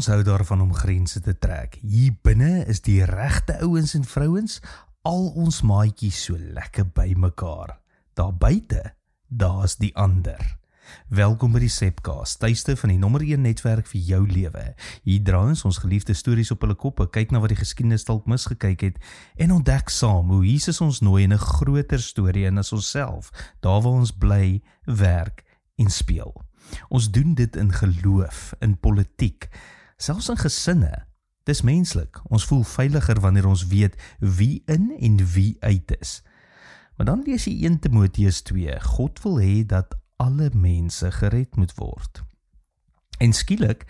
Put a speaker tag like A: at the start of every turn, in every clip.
A: Ons hou daarvan om grense te trek. Hier binne is die regte ouens en vrouens, al ons maatjies so lekker by mekaar. Daar buite, daar is die ander. Welkom by die Sepcast, tuiste van die nommer 1 netwerk vir jou lewe. Hier draai ons geliefde stories op hulle koppe, kyk na wat die geskiedenis dalk misgekyk het en ontdek saam hoe Jesus ons nooi in 'n groter storie in as onsself, daar waar ons bly, werk en speel. Ons doen dit in geloof, in politiek, selfs in gesinne. Dis menslik, ons voel veiliger wanneer ons weet wie in en wie uit is. Maar dan lees jy 1 Timoteus 2, God wil hê dat alle mense gered moet word. En skielik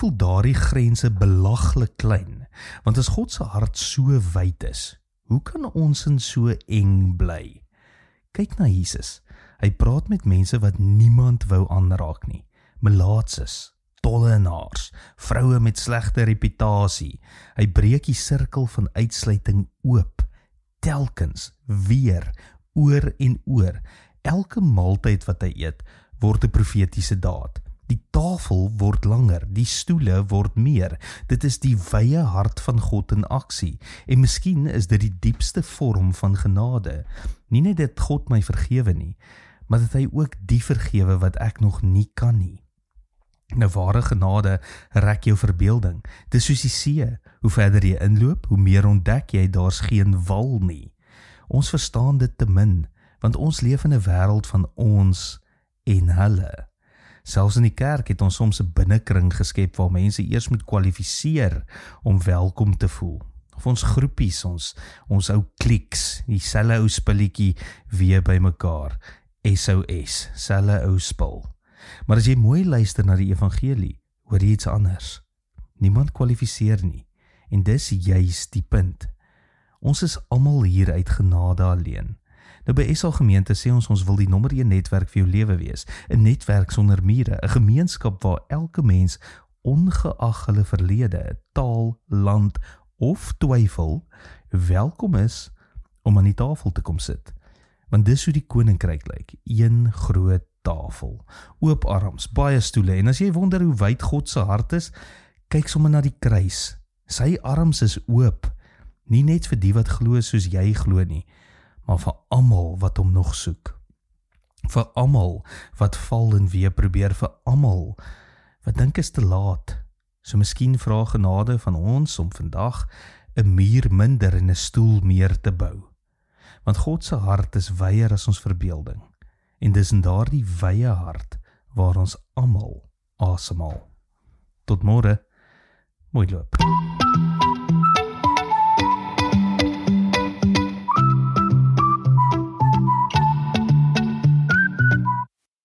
A: voel daardie grense belaglik klein, want as God se hart so wyd is, hoe kan ons in so eng bly? Kyk na Jesus, hy praat met mense wat niemand wou aanraak nie, melaatses, tollenaars, vroue met slegte reputasie. Hy breek die sirkel van uitsluiting oop, telkens, weer, oor en oor. Elke maaltyd wat hy eet, word 'n profetiese daad. Die tafel word langer, die stoele word meer. Dit is die wye hart van God in aksie. En miskien is dit die diepste vorm van genade. Nie net dat God my vergewe nie, maar dat hy ook die vergewe wat ek nog nie kan nie. Nou ware genade rek jou verbeelding. Dis soos die see. Hoe verder jy inloop, hoe meer ontdek jy daar's geen wal nie. Ons verstaan dit te min, want ons leef in 'n wêreld van ons en hulle. Selfs in die kerk het ons soms 'n binnekring geskep waar mense eers moet kwalifiseer om welkom te voel. Of ons groepies, ons ou kliks, dieselfde ou spulletjie weer by mekaar. SOS, selfe ou spul. Maar as jy mooi luister na die evangelie, hoor jy iets anders. Niemand kwalifiseer nie, en dis juis die punt. Ons is almal hier uit genade alleen. Nou by SA Gemeente sê ons wil die nommer 1 netwerk vir jou lewe wees, 'n netwerk sonder mure, 'n gemeenskap waar elke mens, ongeag hulle verlede, taal, land of twyfel, welkom is om aan die tafel te kom sit. Want dis hoe die koninkryk lyk, een groot tafel, oop arms, baie stoele, en as jy wonder hoe wyd God se hart is, kyk sommer na die kruis. Sy arms is oop, nie net vir die wat glo soos jy glo nie, maar vir almal wat hom nog soek. Vir almal wat val en weer probeer, vir almal wat dink is te laat. So miskien vra genade van ons om vandag 'n muur minder en 'n stoel meer te bou. Want God se hart is wyer as ons verbeelding. En dis in daardie wye hart waar ons almal asemhaal. Tot môre, mooi loop.